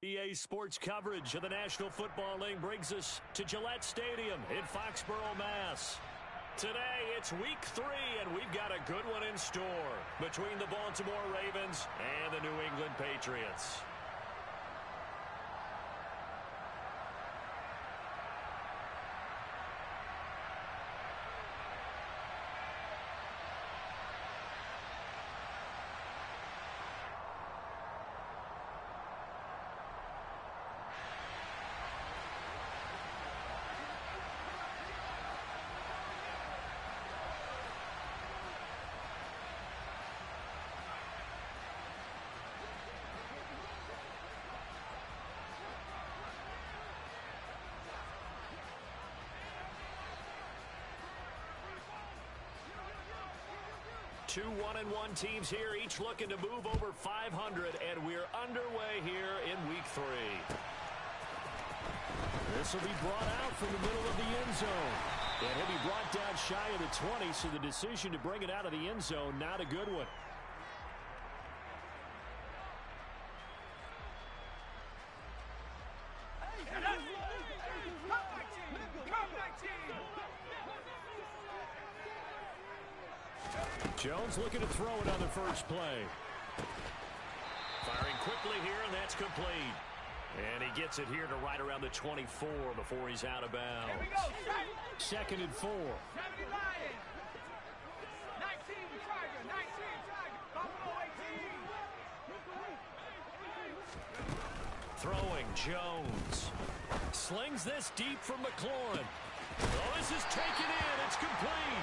EA Sports coverage of the National Football League brings us to Gillette Stadium in Foxborough, Mass. Today, it's week 3, and we've got a good one in store between the Baltimore Ravens and the New England Patriots. Two 1-1 teams here, each looking to move over 500, and we're underway here in week 3. This will be brought out from the middle of the end zone. And he'll be brought down shy of the 20, so the decision to bring it out of the end zone, not a good one. Jones looking to throw it on the first play. Firing quickly here, and that's complete. And he gets it here to right around the 24 before he's out of bounds. Here we go. Second and 4. 70 Lions. 19 Tiger. 19 Tiger. Buffalo 18. Throwing Jones. Slings this deep from McLaurin. Oh, this is taken in. It's complete.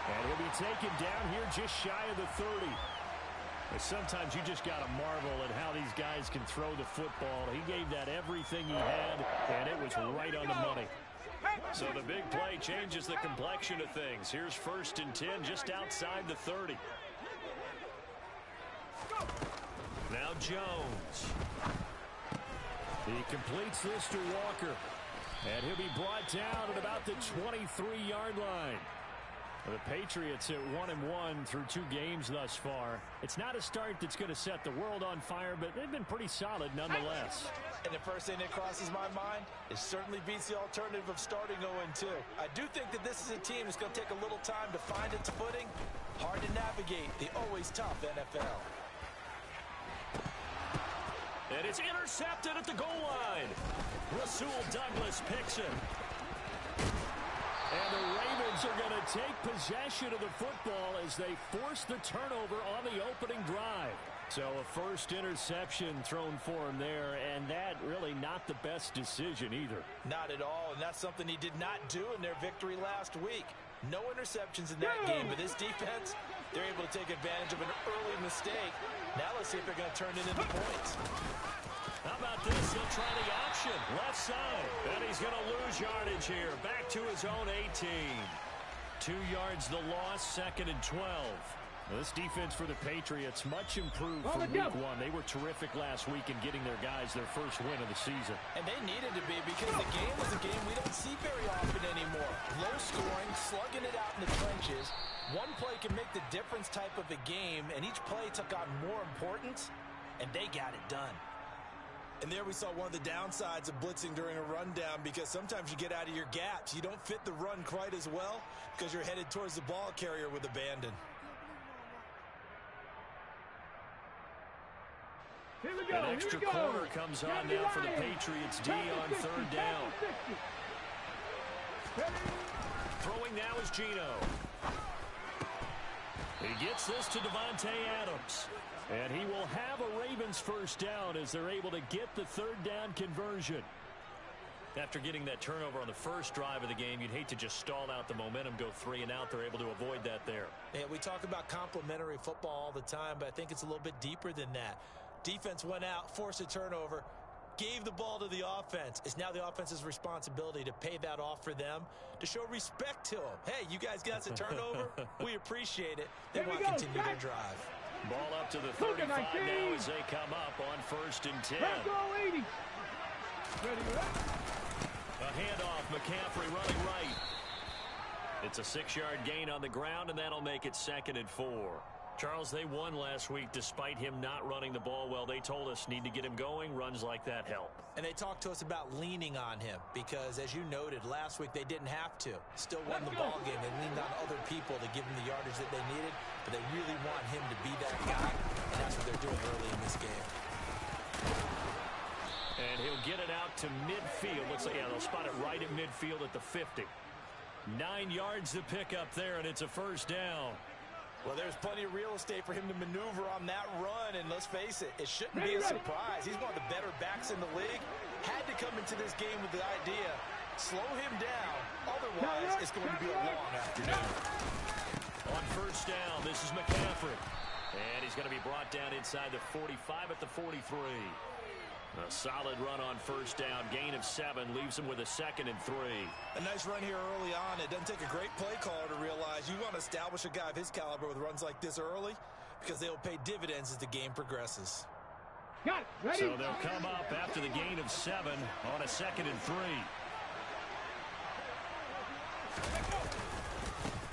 And he'll be taken down here just shy of the 30. And sometimes you just got to marvel at how these guys can throw the football. He gave that everything he had, and it was right on the money. So the big play changes the complexion of things. Here's 1st and 10 just outside the 30. Now Jones. He completes this to Walker. And he'll be brought down at about the 23-yard line. The Patriots at 1-1 through 2 games thus far. It's not a start that's going to set the world on fire, but they've been pretty solid nonetheless. And the first thing that crosses my mind, it certainly beats the alternative of starting 0-2. I do think that this is a team that's going to take a little time to find its footing. Hard to navigate the always tough NFL. And it's intercepted at the goal line. Rasul Douglas picks it. And the Ravens are going to take possession of the football as they force the turnover on the opening drive. So a first interception thrown for him there, and that really not the best decision either. Not at all, and that's something he did not do in their victory last week. No interceptions in that game, but this defense, they're able to take advantage of an early mistake. Now let's see if they're going to turn it into points. How about this? He'll try the option. Left side. And he's going to lose yardage here. Back to his own 18. 2 yards the loss, 2nd and 12. Well, this defense for the Patriots, much improved from week 1. They were terrific last week in getting their guys their first win of the season. And they needed to be because the game was a game we don't see very often anymore. Low scoring, slugging it out in the trenches. One play can make the difference type of a game, and each play took on more importance, and they got it done. And there we saw one of the downsides of blitzing during a rundown, because sometimes you get out of your gaps. You don't fit the run quite as well because you're headed towards the ball carrier with abandon. Here we go. An extra quarter comes on now for the Patriots D on 3rd down. Throwing now is Geno. He gets this to Devontae Adams. And he will have a Ravens first down as they're able to get the 3rd down conversion. After getting that turnover on the first drive of the game, you'd hate to just stall out the momentum, go 3 and out. They're able to avoid that there. Yeah, we talk about complementary football all the time, but I think it's a little bit deeper than that. Defense went out, forced a turnover, gave the ball to the offense. It's now the offense's responsibility to pay that off for them, to show respect to them. Hey, you guys got us a turnover. We appreciate it. They want to continue their drive. Ball up to the 35 now as they come up on 1st and 10. A handoff, McCaffrey running right. It's a 6-yard gain on the ground, and that'll make it 2nd and 4. Charles, they won last week despite him not running the ball well. They told us need to get him going. Runs like that help. And they talked to us about leaning on him because, as you noted, last week they didn't have to. Still won the ball game. They leaned on other people to give him the yardage that they needed, but they really want him to be that guy, and that's what they're doing early in this game. And he'll get it out to midfield. Looks like, yeah, they'll spot it right at midfield at the 50. 9 yards to pick up there, and it's a first down. Well, there's plenty of real estate for him to maneuver on that run, and let's face it, it shouldn't be a surprise. He's one of the better backs in the league. Had to come into this game with the idea, slow him down, otherwise it's going to be a long afternoon. On first down, this is McCaffrey. And he's going to be brought down inside the 45 at the 43. A solid run on first down. Gain of 7 leaves him with a 2nd and 3. A nice run here early on. It doesn't take a great play caller to realize you want to establish a guy of his caliber with runs like this early because they'll pay dividends as the game progresses. Got it. Ready? So they'll come up after the gain of 7 on a 2nd and 3.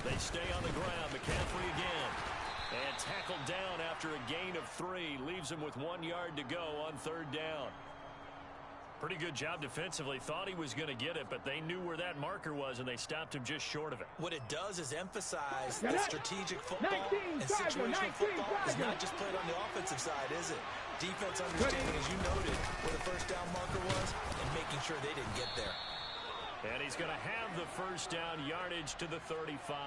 They stay on the ground. McCaffrey again. And tackled down after a gain of 3. Leaves him with 1 yard to go on third down. Pretty good job defensively. Thought he was going to get it, but they knew where that marker was, and they stopped him just short of it. What it does is emphasize that strategic football and situational football is not just played on the offensive side, is it? Defense understanding, as you noted, where the first down marker was and making sure they didn't get there. And he's going to have the first down yardage to the 35.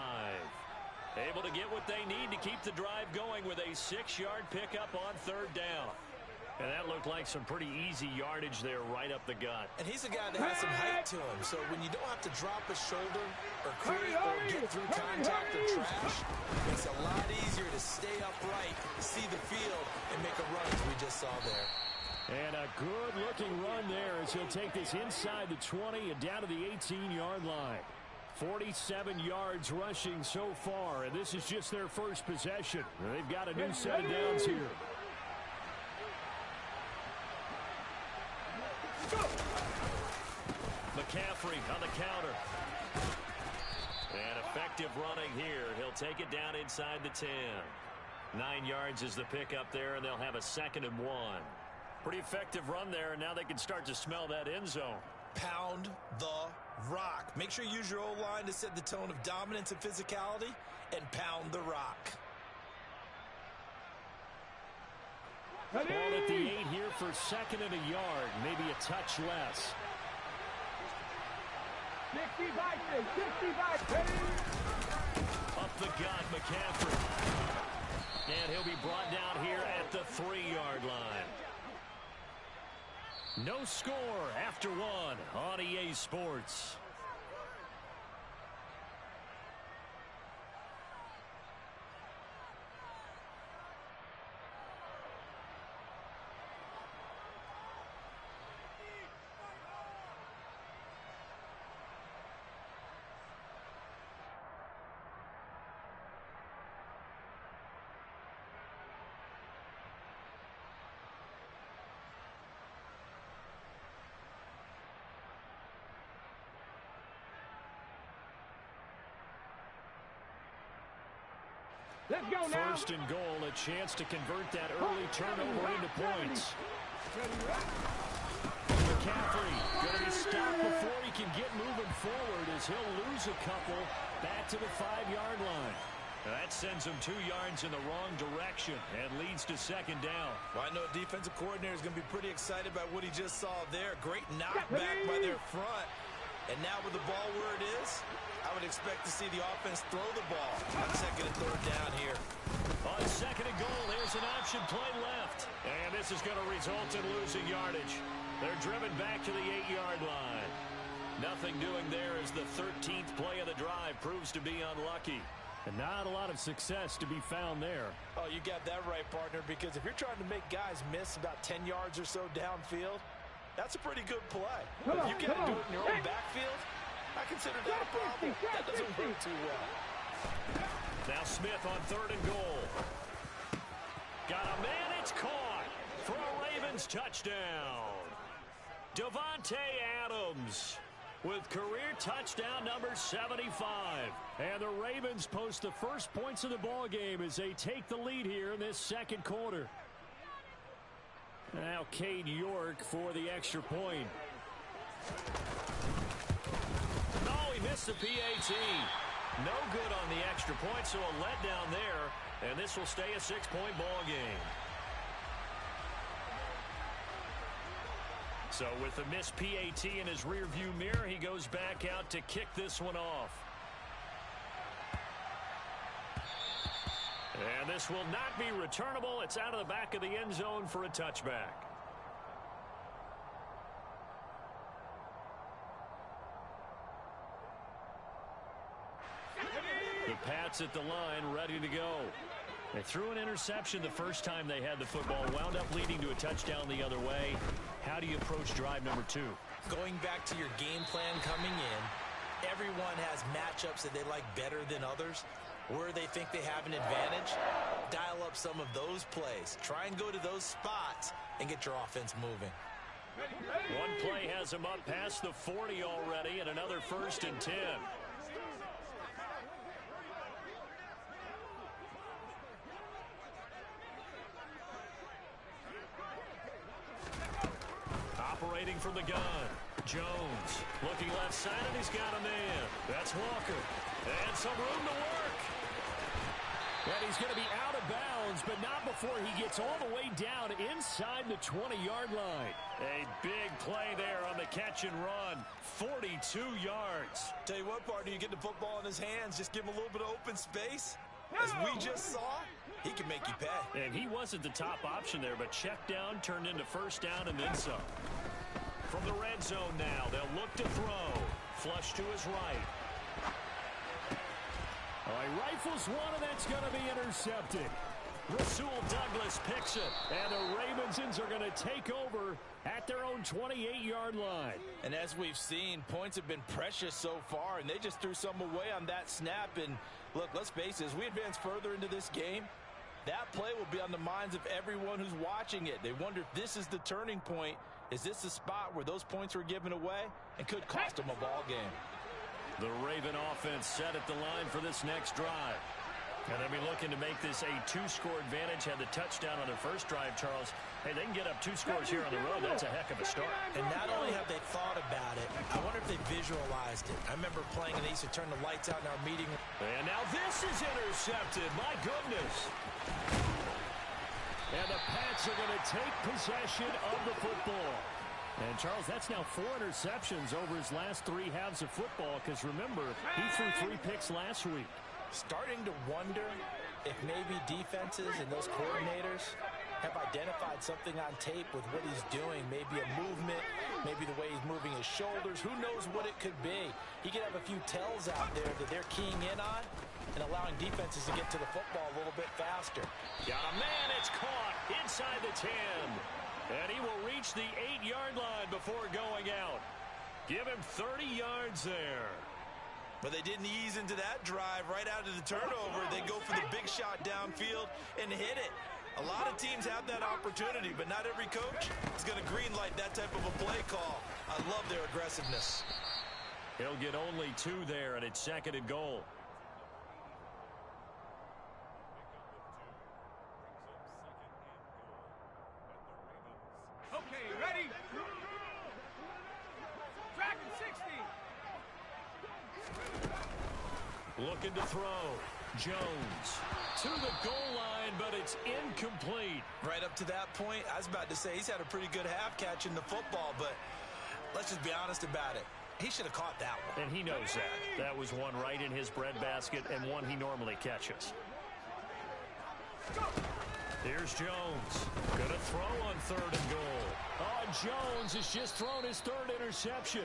Able to get what they need to keep the drive going with a 6-yard pickup on third down. And that looked like some pretty easy yardage there right up the gut. And he's a guy that has some height to him, so when you don't have to drop a shoulder or create or get through contact or trash, it makes it a lot easier to stay upright, see the field, and make a run as we just saw there. And a good-looking run there as he'll take this inside the 20 and down to the 18-yard line. 47 yards rushing so far, and this is just their first possession. They've got a new set of downs here. McCaffrey on the counter. And effective running here. He'll take it down inside the 10. 9 yards is the pickup there, and they'll have a 2nd and 1. Pretty effective run there, and now they can start to smell that end zone. Pound the rock. Make sure you use your O-line to set the tone of dominance and physicality, and pound the rock. Ball at the 8 here for 2nd and a yard, maybe a touch less. 65. Up the gut, McCaffrey. And he'll be brought down here at the 3-yard line. No score after 1 on EA Sports. Let's go now. First and goal, a chance to convert that early turnover into points. McCaffrey going to be stopped before he can get moving forward as he'll lose a couple back to the 5-yard line. That sends him 2 yards in the wrong direction and leads to 2nd down. Well, I know defensive coordinator is going to be pretty excited by what he just saw there. Great knockback by their front. And now with the ball where it is, I would expect to see the offense throw the ball on 2nd and 3rd down here. On 2nd and goal, there's an option play left. And this is going to result in losing yardage. They're driven back to the 8-yard line. Nothing doing there as the 13th play of the drive proves to be unlucky. And not a lot of success to be found there. Oh, you got that right, partner, because if you're trying to make guys miss about 10 yards or so downfield, that's a pretty good play. But if you got to do it in your own backfield, I consider that a problem. That doesn't work too well. Now Smith on 3rd and goal. Got a man, it's caught for a Ravens touchdown. Davante Adams with career touchdown number 75. And the Ravens post the first points of the ball game as they take the lead here in this second quarter. Now Cade York for the extra point. No, he missed the PAT. No good on the extra point, so a letdown there. And this will stay a 6-point ball game. So with the missed PAT in his rearview mirror, he goes back out to kick this one off. And this will not be returnable. It's out of the back of the end zone for a touchback. The Pats at the line, ready to go. They threw an interception the first time they had the football, wound up leading to a touchdown the other way. How do you approach drive number 2? Going back to your game plan coming in, everyone has matchups that they like better than others. Where they think they have an advantage, dial up some of those plays. Try and go to those spots and get your offense moving. One play has him up past the 40 already, and another 1st and 10. Operating from the gun, Jones looking left side, and he's got a man. That's Walker. And some room to work. And he's going to be out of bounds, but not before he gets all the way down inside the 20-yard line. A big play there on the catch and run. 42 yards. Tell you what, partner, you get the football in his hands, just give him a little bit of open space. As we just saw, he can make you pay. And he wasn't the top option there, but check down turned into 1st down and then some. From the red zone now, they'll look to throw. Flush to his right. He rifles one, and that's going to be intercepted. Rasul Douglas picks it, and the Ravens are going to take over at their own 28-yard line. And as we've seen, points have been precious so far, and they just threw some away on that snap. And look, let's face it, as we advance further into this game, that play will be on the minds of everyone who's watching it. They wonder if this is the turning point. Is this the spot where those points were given away and could cost them a ball game? The Raven offense set at the line for this next drive. And they'll be looking to make this a 2-score advantage. Had the touchdown on their first drive, Charles. Hey, they can get up 2 scores here on the road. That's a heck of a start. And not only have they thought about it, I wonder if they visualized it. I remember playing, and they used to turn the lights out in our meeting. And now this is intercepted. My goodness. And the Pats are going to take possession of the football. And, Charles, that's now 4 interceptions over his last 3 halves of football, because, remember, he threw 3 picks last week. Starting to wonder if maybe defenses and those coordinators have identified something on tape with what he's doing. Maybe a movement, maybe the way he's moving his shoulders. Who knows what it could be? He could have a few tells out there that they're keying in on and allowing defenses to get to the football a little bit faster. Got a man, it's caught inside the 10. And he will reach the 8-yard line before going out. Give him 30 yards there. But they didn't ease into that drive right out of the turnover. They go for the big shot downfield and hit it. A lot of teams have that opportunity, but not every coach is going to greenlight that type of a play call. I love their aggressiveness. He'll get only 2 there, and it's 2nd and goal. Okay, ready? Dragon 60. Looking to throw. Jones to the goal line, but it's incomplete. Right up to that point, I was about to say he's had a pretty good half catching the football, but let's just be honest about it. He should have caught that one. And he knows that. That was one right in his breadbasket and one he normally catches. Here's Jones. Gonna throw on 3rd and goal. Oh, Jones has just thrown his 3rd interception.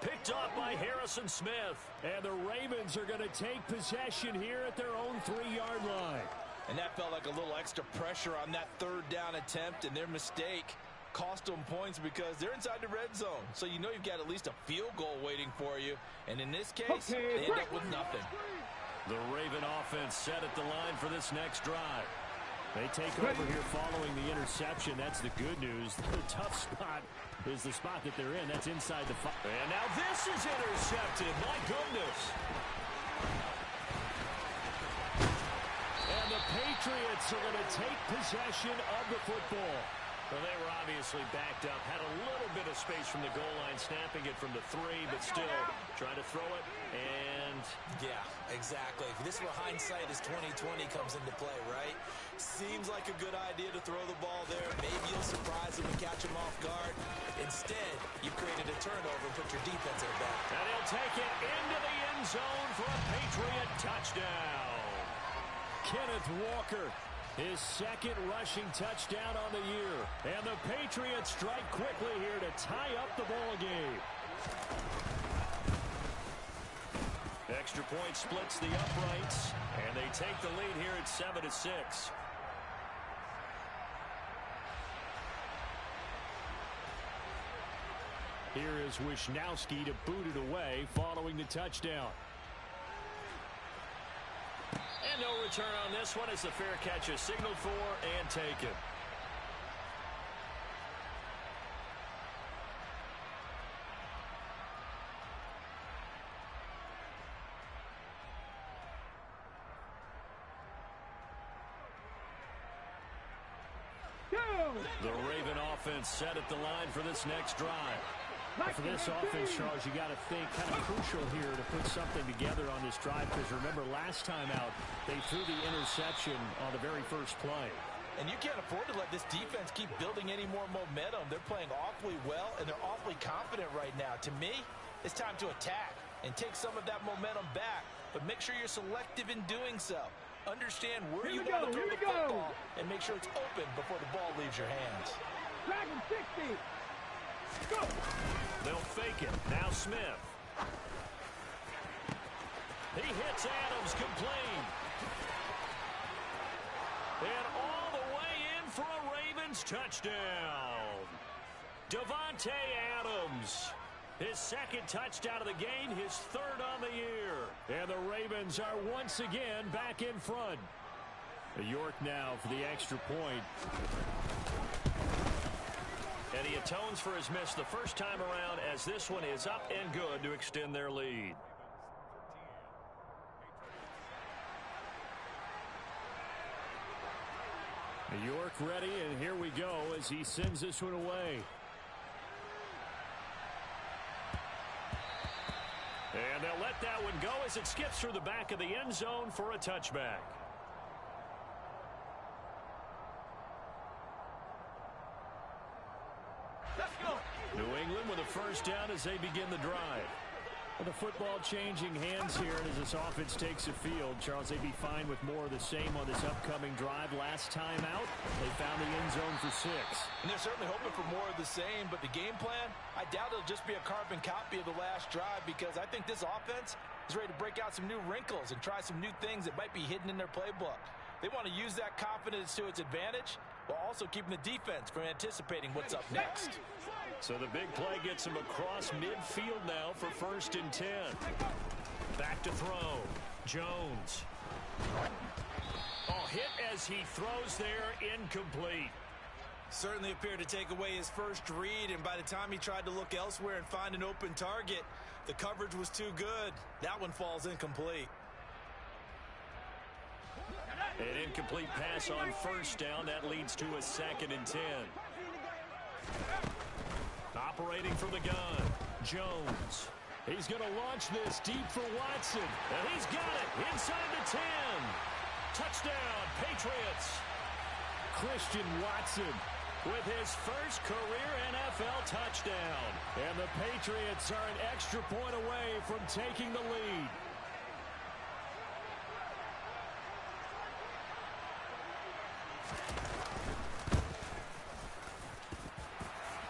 Picked up by Harrison Smith. And the Ravens are going to take possession here at their own 3-yard line. And that felt like a little extra pressure on that 3rd down attempt, and their mistake cost them points because they're inside the red zone. So you know you've got at least a field goal waiting for you. And in this case, they end up with nothing. The Raven offense set at the line for this next drive. They take over here following the interception. That's the good news. The tough spot is the spot that they're in. That's inside the 5. And now this is intercepted. My goodness. And the Patriots are going to take possession of the football. Well, they were obviously backed up, had a little bit of space from the goal line, snapping it from the 3, but still trying to throw it, and... Yeah, exactly. This is where hindsight is 20/20 comes into play, right? Seems like a good idea to throw the ball there. Maybe you'll surprise them and catch them off guard. Instead, you've created a turnover and put your defense at bat. And he'll take it into the end zone for a Patriot touchdown. Kenneth Walker, his second rushing touchdown on the year. And the Patriots strike quickly here to tie up the ball game. Extra point splits the uprights, and they take the lead here at 7-6. Here is Wisnowski to boot it away following the touchdown. And no return on this one as the fair catch is signaled for and taken. The Raven offense set at the line for this next drive. For this offense, Charles, you got to think kind of crucial here to put something together on this drive, because remember last time out they threw the interception on the very first play. And you can't afford to let this defense keep building any more momentum. They're playing awfully well, and they're awfully confident right now. To me, it's time to attack and take some of that momentum back, but make sure you're selective in doing so. Understand where you want to throw the football and make sure it's open before the ball leaves your hands. Dragon 60. Go. They'll fake it. Now Smith. He hits Adams complete. And all the way in for a Ravens touchdown. Davante Adams. His second touchdown of the game, his third on the year. And the Ravens are once again back in front. York now for the extra point. And he atones for his miss the first time around, as this one is up and good to extend their lead. York ready, and here we go as he sends this one away. And they'll let that one go as it skips through the back of the end zone for a touchback. Let's go. New England with a first down as they begin the drive. With the football changing hands here, and as this offense takes the field, Charles, they'd be fine with more of the same on this upcoming drive. Last time out, they found the end zone for 6. And they're certainly hoping for more of the same, but the game plan, I doubt it'll just be a carbon copy of the last drive, because I think this offense is ready to break out some new wrinkles and try some new things that might be hidden in their playbook. They want to use that confidence to its advantage while also keeping the defense from anticipating what's up next. So the big play gets him across midfield now for 1st and 10. Back to throw. Jones. Oh, hit as he throws there, incomplete. Certainly appeared to take away his first read, and by the time he tried to look elsewhere and find an open target, the coverage was too good. That one falls incomplete. An incomplete pass on 1st down. That leads to a 2nd and 10. Operating from the gun, Jones. He's going to launch this deep for Watson. And he's got it inside the 10. Touchdown, Patriots. Christian Watson with his first career NFL touchdown. And the Patriots are an extra point away from taking the lead.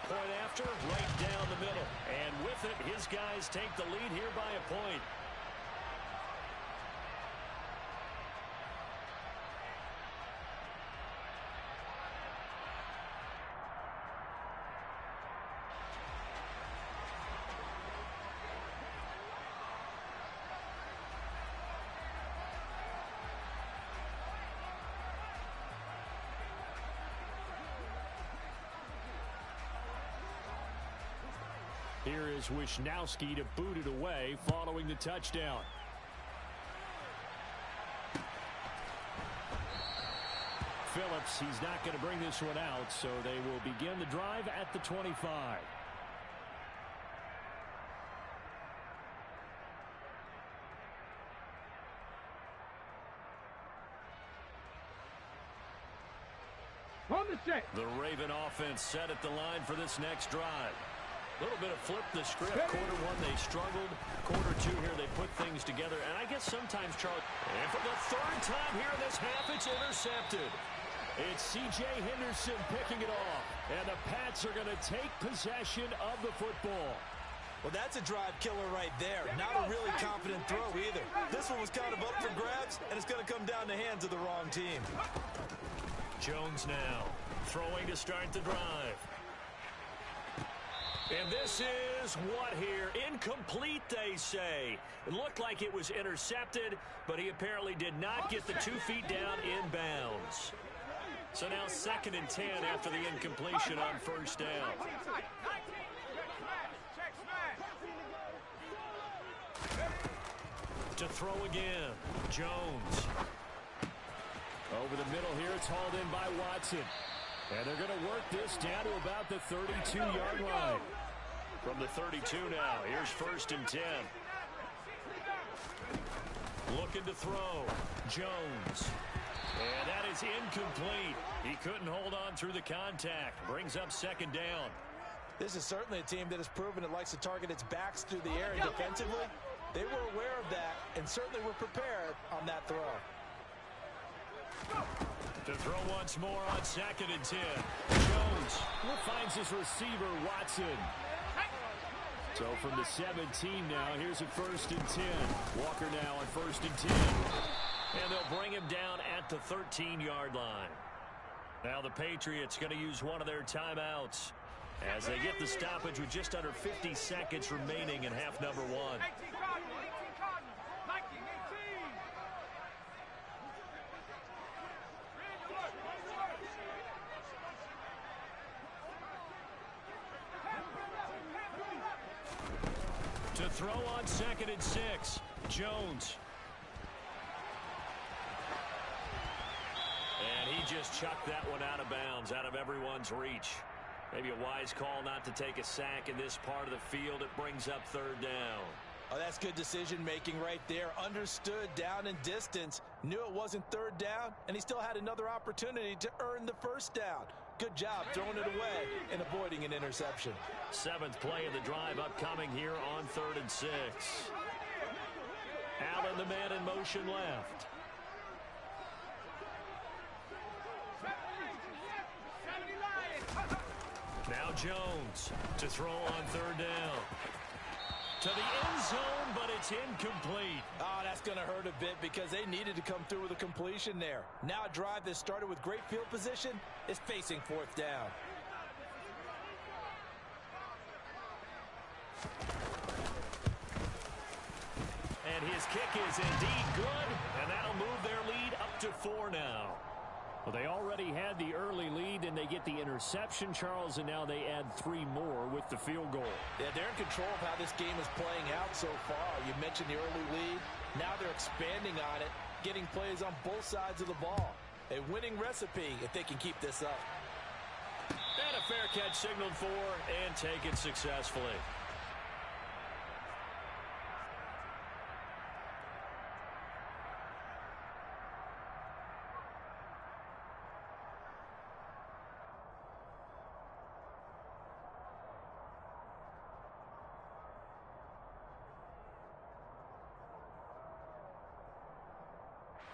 Point after, right down the middle. And with it, his guys take the lead here by a point. here is Wisnowski to boot it away following the touchdown. Phillips, he's not going to bring this one out, so they will begin the drive at the 25. On the set. The Raven offense set at the line for this next drive. A little bit of flip the script. Quarter one, they struggled. Quarter two here, they put things together. And I guess sometimes, Charles, and for the third time here in this half, it's intercepted. It's C.J. Henderson picking it off. And the Pats are going to take possession of the football. Well, that's a drive killer right there. Not a really confident throw either. This one was kind of up for grabs, and it's going to come down the hands of the wrong team. Jones now throwing to start the drive. And this is what here? Incomplete, they say. It looked like it was intercepted, but he apparently did not get the 2 feet down in bounds. So now 2nd and 10 after the incompletion on first down. To throw again, Jones. Over the middle here, it's hauled in by Watson. And they're going to work this down to about the 32-yard line. From the 32 now, here's 1st and 10. Looking to throw, Jones. And that is incomplete. He couldn't hold on through the contact. Brings up 2nd down. This is certainly a team that has proven it likes to target its backs through the air. And defensively, they were aware of that and certainly were prepared on that throw. To throw once more on 2nd and 10. Jones finds his receiver, Watson. So from the 17 now, here's a 1st and 10. Walker now on 1st and 10. And they'll bring him down at the 13-yard line. Now the Patriots going to use one of their timeouts as they get the stoppage with just under 50 seconds remaining in half number 1. To throw on 2nd and 6, Jones. And he just chucked that one out of bounds, out of everyone's reach. Maybe a wise call not to take a sack in this part of the field. It brings up 3rd down. Oh, that's good decision-making right there. Understood down and distance. Knew it wasn't 3rd down, and he still had another opportunity to earn the 1st down. Good job throwing it away and avoiding an interception. 7th play of the drive upcoming here on 3rd and 6. Allen, the man in motion left. Now Jones to throw on 3rd down. To the end zone, but it's incomplete. Oh, that's going to hurt a bit because they needed to come through with a completion there. Now a drive that started with great field position is facing 4th down. And his kick is indeed good, and that'll move their lead up to 4 now. Well, they already had the early lead, and they get the interception, Charles, and now they add 3 more with the field goal. Yeah, they're in control of how this game is playing out so far. You mentioned the early lead. Now they're expanding on it, getting plays on both sides of the ball. A winning recipe if they can keep this up. And a fair catch signaled for and taken successfully.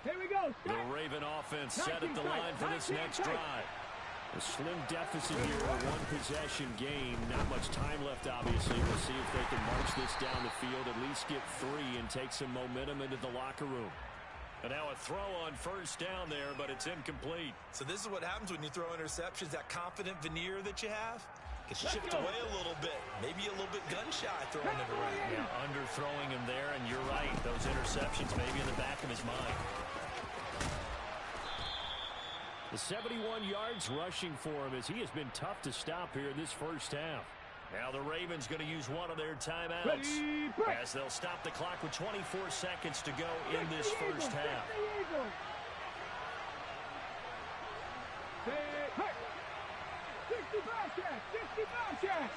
Here we go. The Raven offense set at the line for this next drive. A slim deficit here in a one-possession game. Not much time left, obviously. We'll see if they can march this down the field, at least get 3 and take some momentum into the locker room. And now a throw on 1st down there, but it's incomplete. So this is what happens when you throw interceptions. That confident veneer that you have gets chipped away a little bit. Maybe a little bit gun-shy throwing it around. Yeah, underthrowing him there, and you're right. Those interceptions may be in the back of his mind. The 71 yards rushing for him as he has been tough to stop here in this 1st half. Now the Ravens going to use one of their timeouts Ready, break. as they'll stop the clock with 24 seconds to go in this first half. Hey, 60 Bobcats! 60 Bobcats!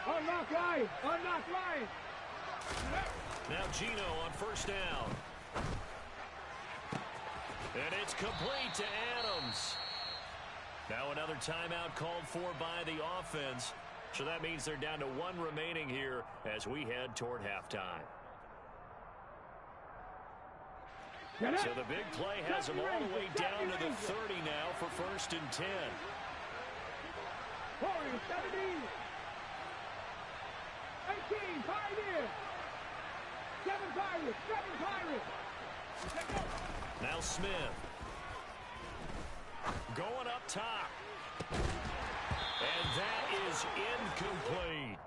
Unlock line! Unlock line! Now Geno on first down. And it's complete to Adams. Now another timeout called for by the offense. So that means they're down to one remaining here as we head toward halftime. So the big play has them all the way down to the 30 now for 1st and 10. 17. 18, Pioneer. 7 Pirates, 7 Pirates. Now Smith. Going up top. And that is incomplete.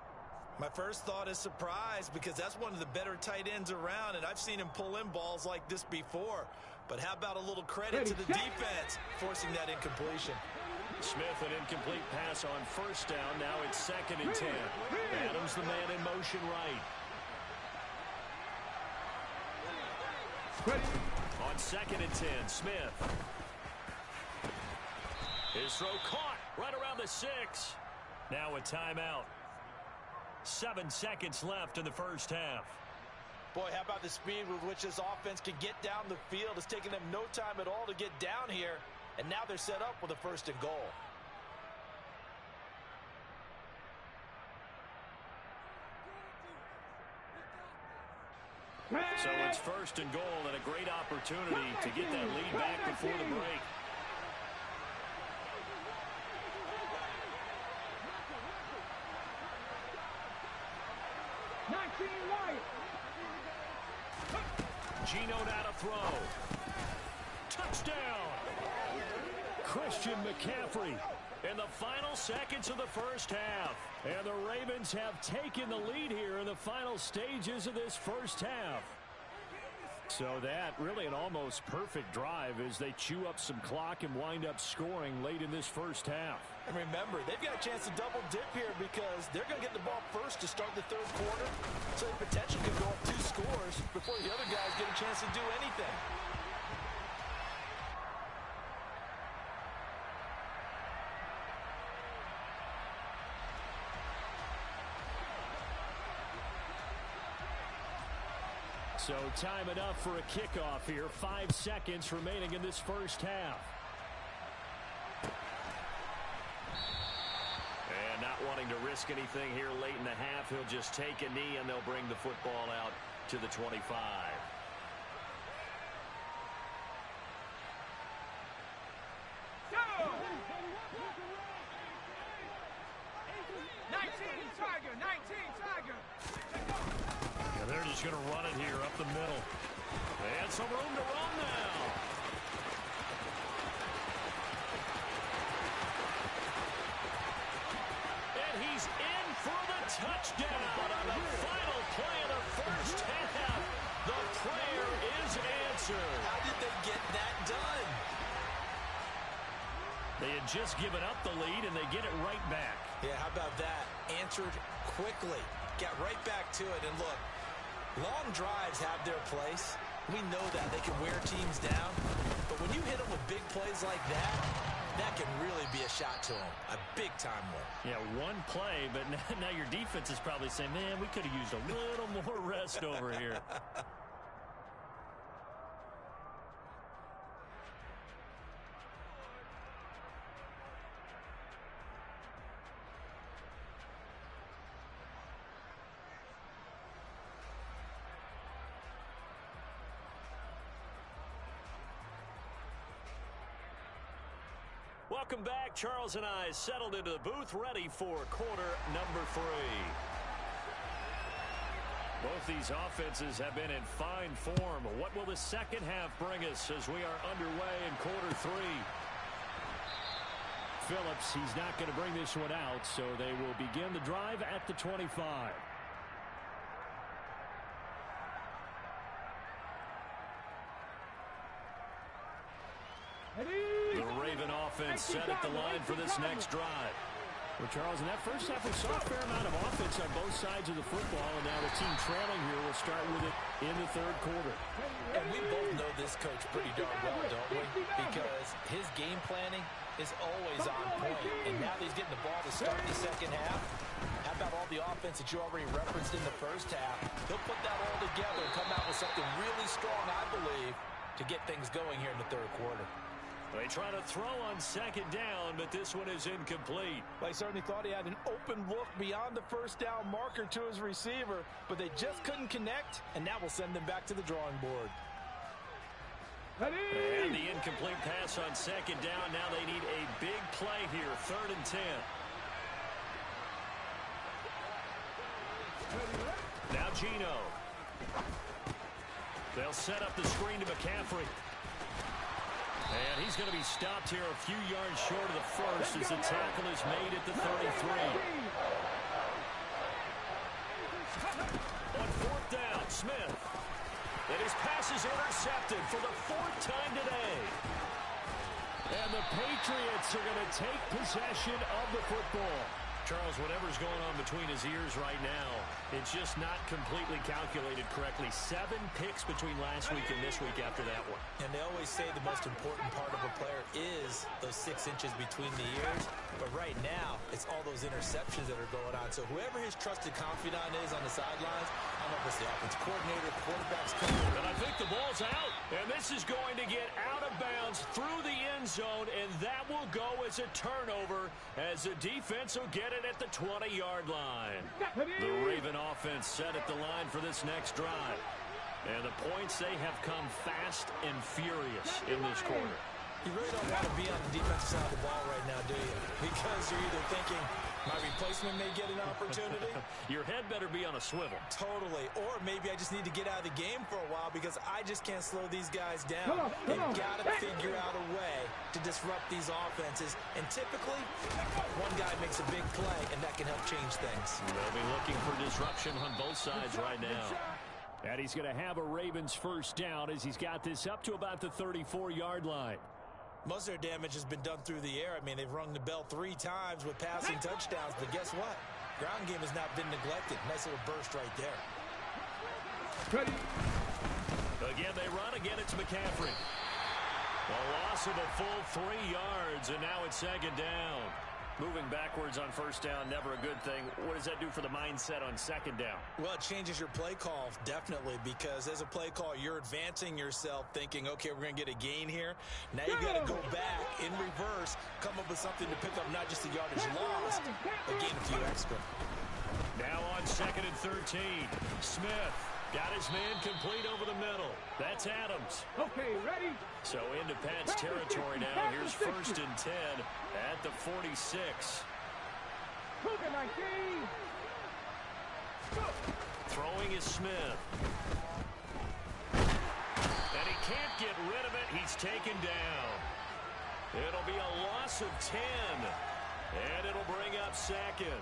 My first thought is surprise because that's one of the better tight ends around, and I've seen him pull in balls like this before. But how about a little credit to the defense forcing that incompletion? Smith, an incomplete pass on first down. Now it's 2nd and 10. Adams, the man in motion right. On 2nd and 10, Smith. His throw caught right around the 6. Now a timeout. 7 seconds left in the first half. Boy, how about the speed with which this offense can get down the field? It's taken them no time at all to get down here. And now they're set up with a 1st and goal. So it's 1st and goal and a great opportunity to get that lead back before the break. Geno now to throw. Touchdown! Christian McCaffrey in the final seconds of the first half. And the Ravens have taken the lead here in the final stages of this first half. So that really an almost perfect drive as they chew up some clock and wind up scoring late in this first half. And remember, they've got a chance to double dip here because they're going to get the ball first to start the 3rd quarter. So they potentially could go up 2 scores before the other guys get a chance to do anything. So time enough for a kickoff here. 5 seconds remaining in this first half. And not wanting to risk anything here late in the half, he'll just take a knee and they'll bring the football out to the 25. Go! 19 Tiger, 19 Tiger. And they're just going to run it here up the middle. And some room to run now. And he's in for the touchdown on the final play of the first half. The prayer is answered. How did they get that done? They had just given up the lead, and they get it right back. Yeah, how about that? Answered quickly. Got right back to it. And look, long drives have their place. We know that. They can wear teams down. But when you hit them with big plays like that, that can really be a shot to them. A big-time one. Yeah, one play, but now your defense is probably saying, man, we could have used a little more rest over here. Welcome back. Charles and I settled into the booth, ready for quarter number 3. Both these offenses have been in fine form. What will the second half bring us as we are underway in quarter 3? Phillips, he's not going to bring this one out, so they will begin the drive at the 25. The Raven offense offense set at the line for this next drive. Well, Charles, in that first half, we saw a fair amount of offense on both sides of the football, and now the team trailing here will start with it in the third quarter. And we both know this coach pretty darn well, don't we? Because his game planning is always on point. And now that he's getting the ball to start the second half, how about all the offense that you already referenced in the first half? He'll put that all together and come out with something really strong, I believe, to get things going here in the third quarter. They try to throw on second down, but this one is incomplete. Well, I certainly thought he had an open look beyond the first down marker to his receiver, but they just couldn't connect, and that will send them back to the drawing board. And the incomplete pass on second down. Now they need a big play here, 3rd and 10. Now Geno. They'll set up the screen to McCaffrey. And he's going to be stopped here a few yards short of the first as the tackle is made at the 33. On 4th down, Smith. And his pass is intercepted for the 4th time today. And the Patriots are going to take possession of the football. Charles, whatever's going on between his ears right now, it's just not completely calculated correctly. 7 picks between last week and this week after that one. And they always say the most important part of a player is those 6 inches between the ears. But right now, it's all those interceptions that are going on. So whoever his trusted confidant is on the sidelines, I don't know if it's the offensive coordinator, the quarterback's coach. And I think the ball's out. And this is going to get out of bounds through the end zone, and that will go as a turnover as the defense will get it at the 20-yard line. The Raven offense set at the line for this next drive. And the points, they have come fast and furious in this quarter. You really don't want to be on the defensive side of the ball right now, do you? Because you're either thinking, my replacement may get an opportunity. Your head better be on a swivel. Totally. Or maybe I just need to get out of the game for a while because I just can't slow these guys down. They've got to figure out a way to disrupt these offenses. And typically, one guy makes a big play, and that can help change things. They'll be looking for disruption on both sides right now. And he's going to have a Ravens first down as he's got this up to about the 34-yard line. Most of their damage has been done through the air. I mean, they've rung the bell 3 times with passing touchdowns. But guess what? Ground game has not been neglected. Nice little burst right there. Again, they run. Again, it's McCaffrey. A loss of a full 3 yards, and now it's second down. Moving backwards on first down, never a good thing. What does that do for the mindset on second down? Well, it changes your play call, definitely, because as a play call, you're advancing yourself thinking, okay, we're going to get a gain here. Now you got to go back in reverse, come up with something to pick up not just the yardage lost, but gain a few extra. Now on 2nd and 13, Smith got his man complete over the middle. That's Adams. Okay, ready? So into Pat's territory now. Here's 1st and 10 at the 46. 19. Throwing is Smith. And he can't get rid of it. He's taken down. It'll be a loss of 10. And it'll bring up 2nd.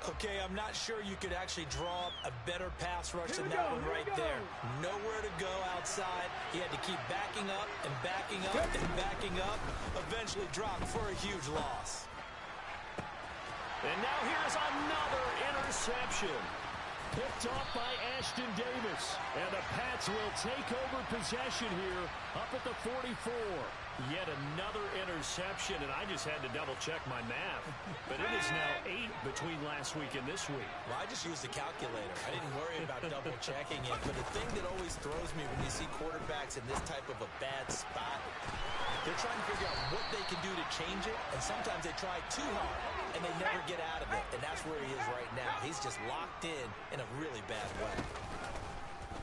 Okay, I'm not sure you could actually draw up a better pass rush than that one right there. Nowhere to go outside. He had to keep backing up and backing up and backing up. Eventually dropped for a huge loss. And now here's another interception. Picked off by Ashton Davis. And the Pats will take over possession here up at the 44. Yet another interception, and I just had to double-check my math. But it is now 8 between last week and this week. Well, I just used a calculator. I didn't worry about double-checking it. But the thing that always throws me when you see quarterbacks in this type of a bad spot, they're trying to figure out what they can do to change it, and sometimes they try too hard, and they never get out of it. And that's where he is right now. He's just locked in a really bad way.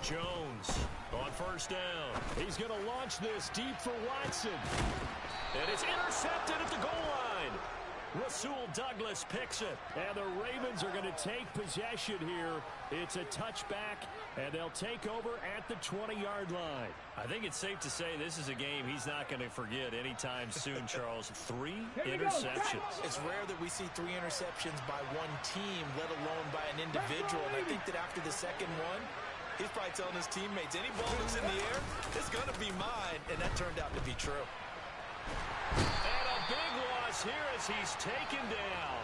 Jones on first down. He's going to launch this deep for Watson. And it's intercepted at the goal line. Rasul Douglas picks it. And the Ravens are going to take possession here. It's a touchback, and they'll take over at the 20-yard line. I think it's safe to say this is a game he's not going to forget anytime soon, Charles. 3 interceptions. It's rare that we see 3 interceptions by one team, let alone by an individual. And I think that after the second one, he's probably telling his teammates, any ball that's in the air, it's going to be mine. And that turned out to be true. And a big loss here as he's taken down.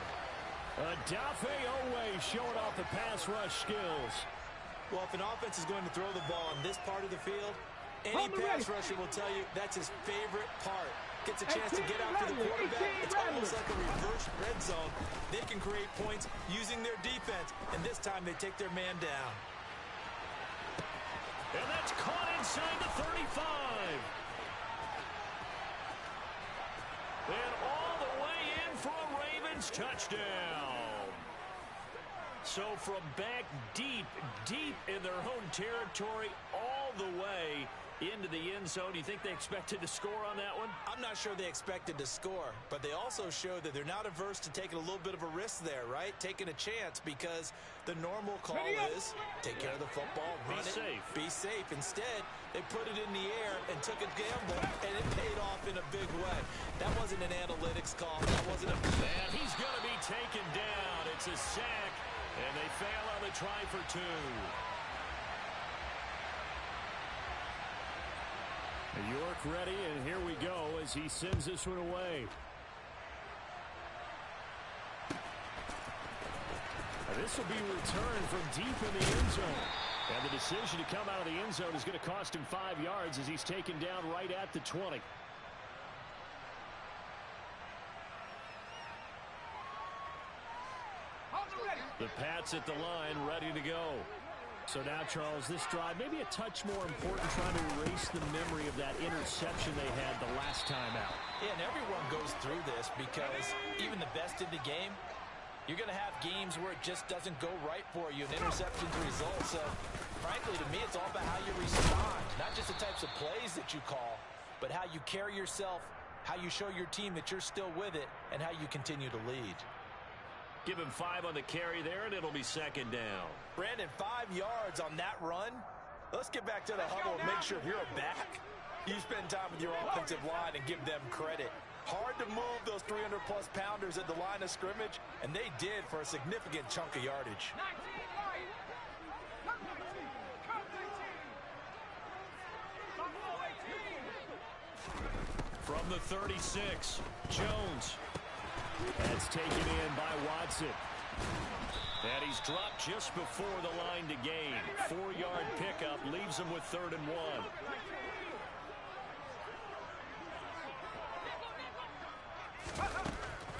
Odafe Owe showing off the pass rush skills. Well, if an offense is going to throw the ball in this part of the field, any pass rusher will tell you that's his favorite part. Gets a chance to get out to the quarterback. It's almost like a reverse red zone. They can create points using their defense, and this time they take their man down. And that's caught inside the 35. And all the way in for a Ravens touchdown. So from back deep in their own territory, all the way into the end zone. Do you think they expected to score on that one? I'm not sure they expected to score, but they also showed that they're not averse to taking a little bit of a risk there, right? Taking a chance, because the normal call is take care of the football, run it, be safe. Instead, they put it in the air and took a gamble, and it paid off in a big way. That wasn't an analytics call. That wasn't a... And he's going to be taken down. It's a sack, and they fail on the try for two. York ready, and here we go as he sends this one away. This will be returned from deep in the end zone. And the decision to come out of the end zone is going to cost him 5 yards as he's taken down right at the 20. The Pats at the line, ready to go. So now, Charles, this drive maybe a touch more important, trying to erase the memory of that interception they had the last time out. Yeah, and everyone goes through this because even the best in the game, you're going to have games where it just doesn't go right for you, and interceptions result. So, frankly, to me, it's all about how you respond, not just the types of plays that you call, but how you carry yourself, how you show your team that you're still with it, and how you continue to lead. Give him 5 on the carry there, and it'll be second down. Brandon, 5 yards on that run. Let's get back to the huddle and make sure you're back. You spend time with your offensive line and give them credit. Hard to move those 300-plus pounders at the line of scrimmage, and they did for a significant chunk of yardage. From the 36, Jones. That's taken in by Watson. And he's dropped just before the line to gain. 4-yard pickup leaves him with 3rd and 1.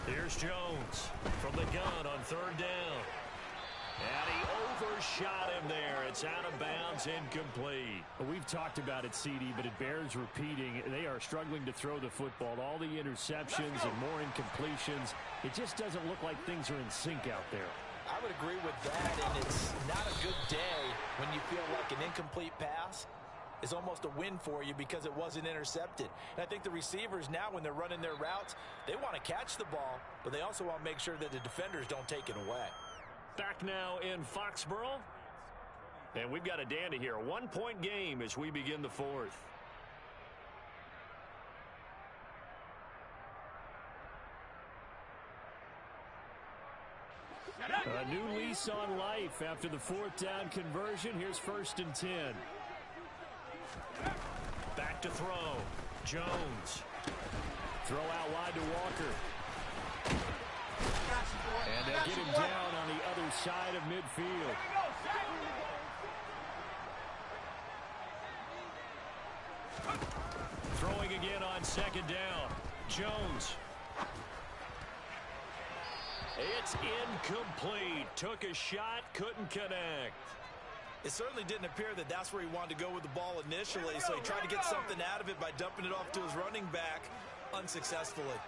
Here's Jones from the gun on 3rd down. And he overshot him there. It's out of bounds, incomplete. Well, we've talked about it, CD, but it bears repeating. They are struggling to throw the football. All the interceptions and more incompletions. It just doesn't look like things are in sync out there. I would agree with that, and it's not a good day when you feel like an incomplete pass is almost a win for you because it wasn't intercepted. And I think the receivers now, when they're running their routes, they want to catch the ball, but they also want to make sure that the defenders don't take it away. Back now in Foxborough. And we've got a dandy here. A 1-point game as we begin the 4th. A new lease on life after the 4th down conversion. Here's 1st and 10. Back to throw. Jones. Throw out wide to Walker. And they'll get him down on the other side of midfield. Throwing again on 2nd down. Jones. It's incomplete. Took a shot, couldn't connect. It certainly didn't appear that that's where he wanted to go with the ball initially, so he tried to get something out of it by dumping it off to his running back unsuccessfully.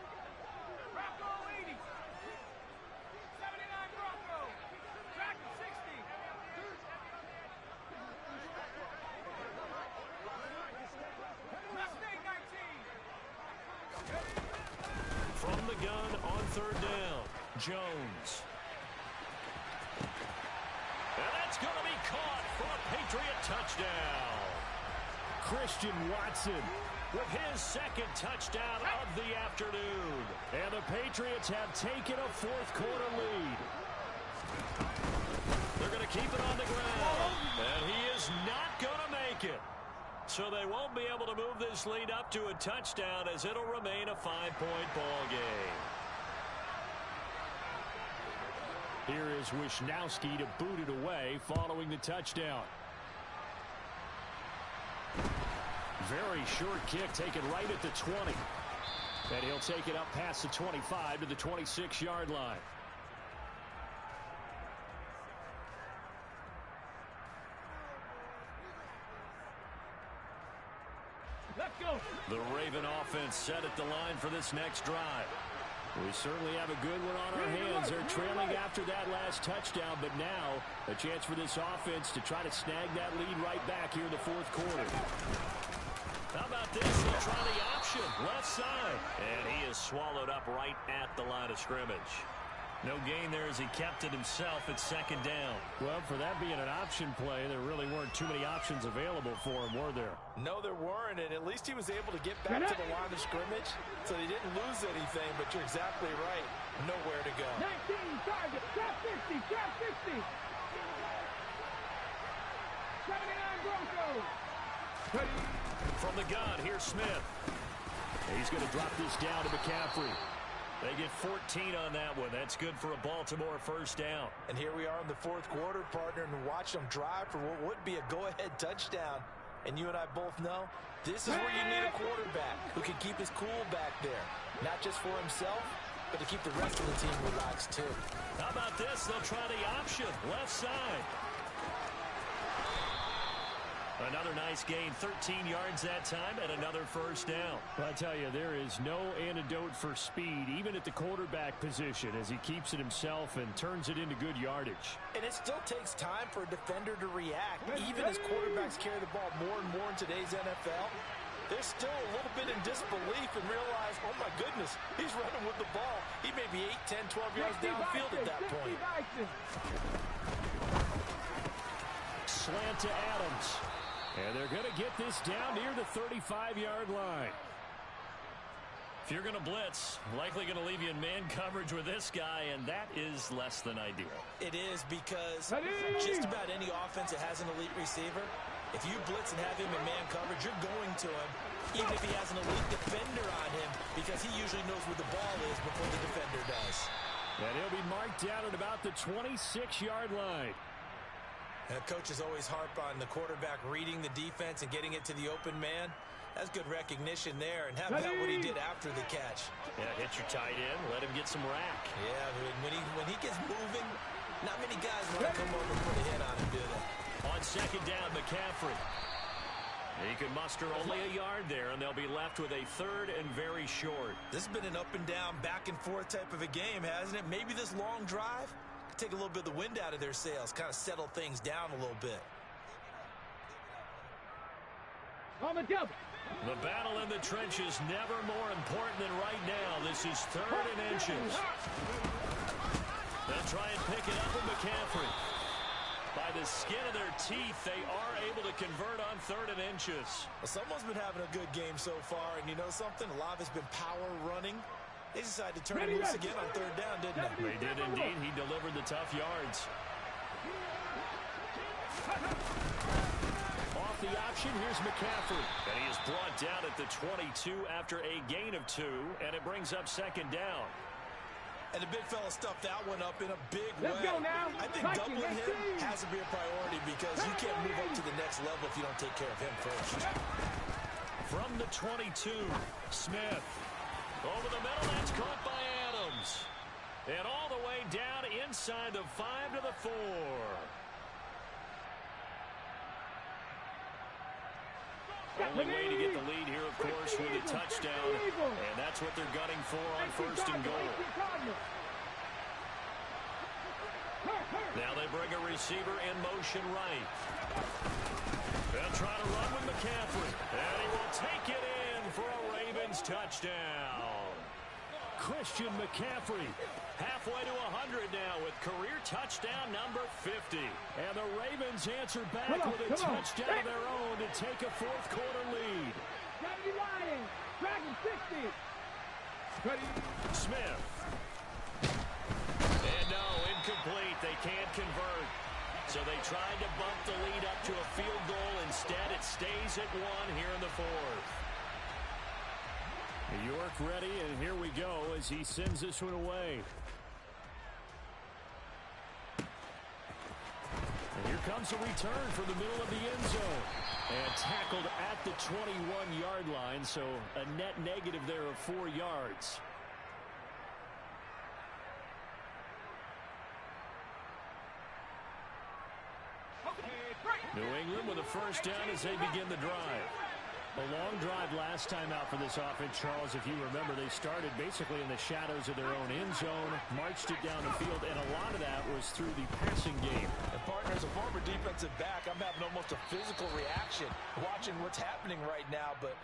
From the gun on 3rd down, Jones. And that's going to be caught for a Patriot touchdown. Christian Watson with his 2nd touchdown of the afternoon. And the Patriots have taken a 4th quarter lead. They're going to keep it on the ground. And he is not going to make it. So they won't be able to move this lead up to a touchdown as it'll remain a 5-point ball game. Here is Wisnowski to boot it away following the touchdown. Very short kick taken right at the 20. And he'll take it up past the 25 to the 26-yard line. Let's go. The Raven offense set at the line for this next drive. We certainly have a good one on our hands. They're trailing after that last touchdown, but now a chance for this offense to try to snag that lead right back here in the fourth quarter. How about this? They'll try the option, left side. And he is swallowed up right at the line of scrimmage. No gain there as he kept it himself at second down. Well, for that being an option play, there really weren't too many options available for him, were there? No, there weren't, and at least he was able to get back to the line of scrimmage, so he didn't lose anything, but you're exactly right. Nowhere to go. 19 target, trap 50, trap 50. 79 Broncos. From the gun, here's Smith. He's going to drop this down to McCaffrey. They get 14 on that one. That's good for a Baltimore first down. And here we are in the fourth quarter, partner, and watch them drive for what would be a go-ahead touchdown. And you and I both know this is where you need a quarterback who can keep his cool back there. Not just for himself, but to keep the rest of the team relaxed, too. How about this? They'll try the option, left side. Another nice gain, 13 yards that time, and another first down. I tell you, there is no antidote for speed, even at the quarterback position, as he keeps it himself and turns it into good yardage. And it still takes time for a defender to react. Even as quarterbacks carry the ball more and more in today's NFL, they're still a little bit in disbelief and realize, oh my goodness, he's running with the ball. He may be 8, 10, 12 yards downfield at that point. Slant to Adams. And they're going to get this down near the 35-yard line. If you're going to blitz, likely going to leave you in man coverage with this guy, and that is less than ideal. It is, because just about any offense that has an elite receiver, if you blitz and have him in man coverage, you're going to him, even if he has an elite defender on him, because he usually knows where the ball is before the defender does. And he'll be marked down at about the 26-yard line. Coaches always harp on the quarterback reading the defense and getting it to the open man. That's good recognition there. And how about what he did after the catch? Yeah, hit your tight end, let him get some rack. Yeah, when he gets moving, not many guys want to come over and put a hit on him, do they? On second down, McCaffrey. He can muster only a yard there, and they'll be left with a third and very short. This has been an up and down, back and forth type of a game, hasn't it? Maybe this long drive take a little bit of the wind out of their sails, kind of settle things down a little bit. On the double. The battle in the trenches never more important than right now. This is third and inches. They'll try and pick it up with McCaffrey. By the skin of their teeth, they are able to convert on third and inches. Well, someone's been having a good game so far, and you know something? A lot of it's been power running. They decided to turn it loose again on third down, didn't they? They did indeed. He delivered the tough yards. Off the option, here's McCaffrey. And he is brought down at the 22 after a gain of 2, and it brings up second down. And the big fella stuffed that one up in a big way. Let's go now. I think doubling him has to be a priority, because you can't move up to the next level if you don't take care of him first. From the 22, Smith. Over the middle, that's caught by Adams. And all the way down inside the 5 to the 4. Only way to get the lead here, of course, with a touchdown. And that's what they're gunning for on first and goal. Now they bring a receiver in motion right. They'll try to run with McCaffrey. And he will take it in for a Ravens touchdown. Christian McCaffrey halfway to 100 now with career touchdown number 50. And the Ravens answer back with a touchdown of their own to take a fourth quarter lead. Dragon 60. Smith. And no, incomplete. They can't convert. So they tried to bump the lead up to a field goal. Instead, it stays ties at 1 here in the fourth. New York ready, and here we go as he sends this one away. And here comes a return from the middle of the end zone. And tackled at the 21-yard line, so a net negative there of 4 yards. New England with a first down as they begin the drive. A long drive last time out for this offense, Charles. If you remember, they started basically in the shadows of their own end zone, marched it down the field, and a lot of that was through the passing game. And partner, as a former defensive back, I'm having almost a physical reaction watching what's happening right now. But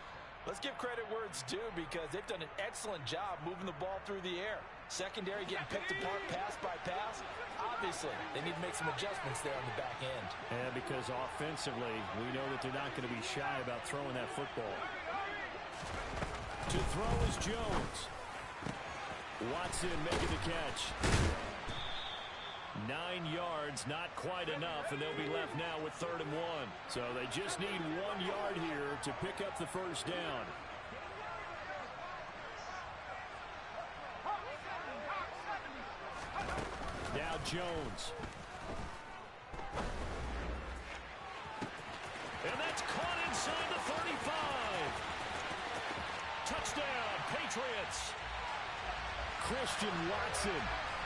let's give credit where it's due, because they've done an excellent job moving the ball through the air. Secondary getting picked apart pass by pass. Obviously, they need to make some adjustments there on the back end. And because offensively, we know that they're not going to be shy about throwing that football. To throw is Jones. Watson making the catch. 9 yards, not quite enough, and they'll be left now with 3rd and 1. So they just need 1 yard here to pick up the first down. Now Jones. And that's caught inside the 35. Touchdown, Patriots. Christian Watson,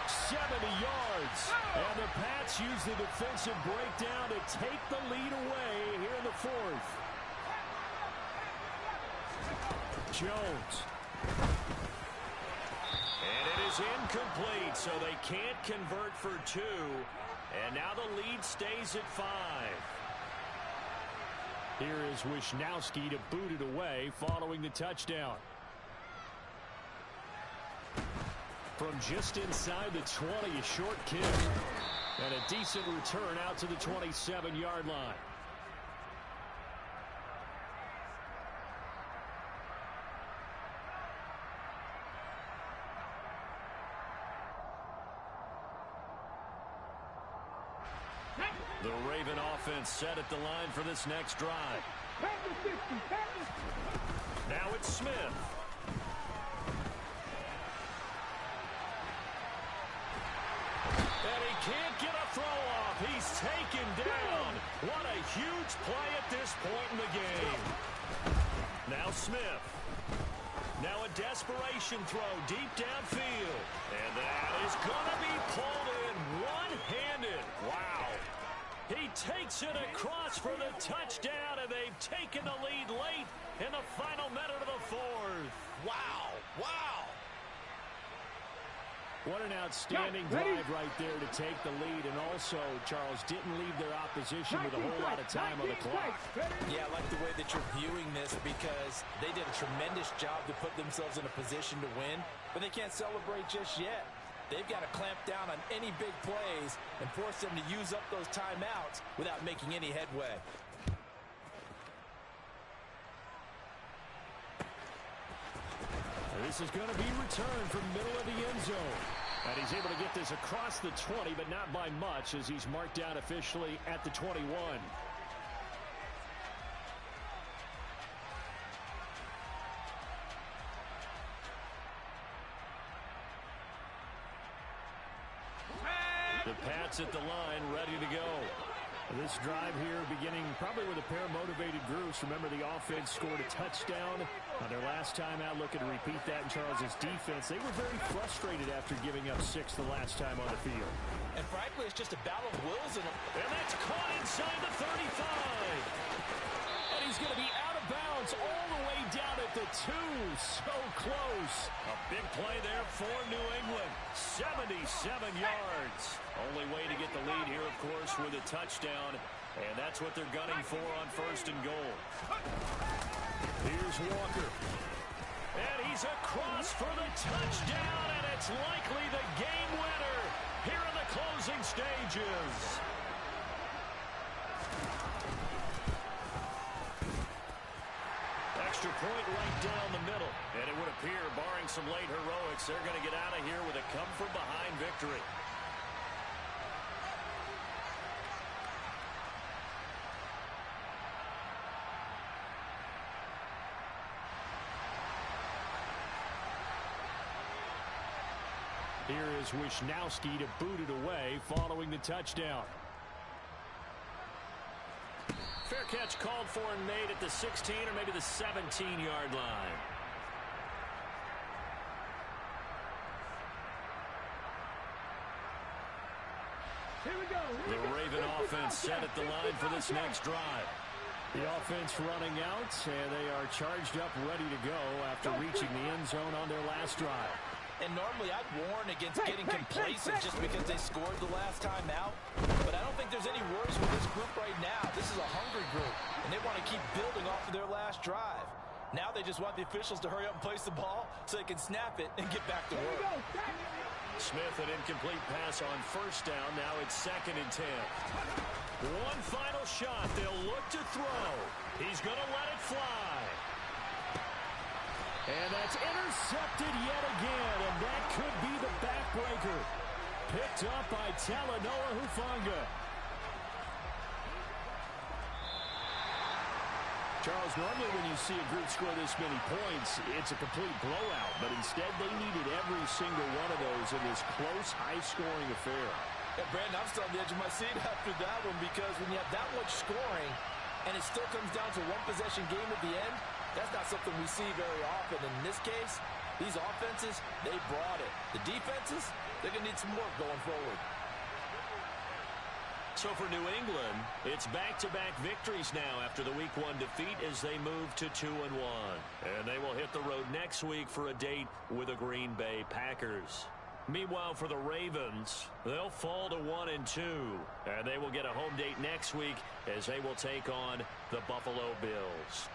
70 yards. And the Pats use the defensive breakdown to take the lead away here in the fourth. Jones. And it is incomplete, so they can't convert for 2. And now the lead stays at 5. Here is Wisnowski to boot it away following the touchdown. From just inside the 20, a short kick. And a decent return out to the 27-yard line. The Raven offense set at the line for this next drive. Now it's Smith. And he can't get a throw off. He's taken down. What a huge play at this point in the game. Now Smith. Now a desperation throw deep downfield. And that is going to be pulled in one-handed. Wow. He takes it across for the touchdown, and they've taken the lead late in the final minute of the fourth. Wow. Wow. What an outstanding drive right there to take the lead, and also, Charles, didn't leave their opposition with a whole lot of time on the clock. Yeah, I like the way that you're viewing this, because they did a tremendous job to put themselves in a position to win, but they can't celebrate just yet. They've got to clamp down on any big plays and force them to use up those timeouts without making any headway. This is going to be returned from the middle of the end zone. And he's able to get this across the 20, but not by much, as he's marked down officially at the 21. The Pats at the line, ready to go. This drive here beginning probably with a pair of motivated groups. Remember, the offense scored a touchdown on their last time out. Looking to repeat that in Charles's defense. They were very frustrated after giving up 6 the last time on the field. And frankly, it's just a battle of wills. And that's caught inside the 35. And he's going to be out of bounds all the way down at the 2. So close. A big play there for New England. 77 yards. Only way to get the lead here, of course, with a touchdown. And that's what they're gunning for on 1st and goal. Here's Walker. And he's across for the touchdown, and it's likely the game winner here in the closing stages. Extra point right down the middle. And it would appear, barring some late heroics, they're going to get out of here with a come-from-behind victory. Here is Wisnowski to boot it away following the touchdown. Fair catch called for and made at the 16 or maybe the 17-yard line. Here we go. The Raven offense set at the line for this next drive. The offense running out, and they are charged up, ready to go after reaching the end zone on their last drive. And normally I'd warn against getting complacent just because they scored the last time out. But I don't think there's any worries with this group right now. This is a hungry group, and they want to keep building off of their last drive. Now they just want the officials to hurry up and place the ball so they can snap it and get back to work. Smith, an incomplete pass on first down. Now it's 2nd and 10. One final shot. They'll look to throw. He's going to let it fly. And that's intercepted yet again, and that could be the backbreaker. Picked up by Talanoa Hufanga. Charles, normally when you see a group score this many points, it's a complete blowout. But instead, they needed every single one of those in this close, high-scoring affair. Yeah, Brandon, I'm still on the edge of my seat after that one because when you have that much scoring and it still comes down to one-possession game at the end, that's not something we see very often. In this case, these offenses, they brought it. The defenses, they're going to need some work going forward. So for New England, it's back-to-back victories now after the Week 1 defeat as they move to 2-1. And they will hit the road next week for a date with the Green Bay Packers. Meanwhile, for the Ravens, they'll fall to 1-2. And they will get a home date next week as they will take on the Buffalo Bills.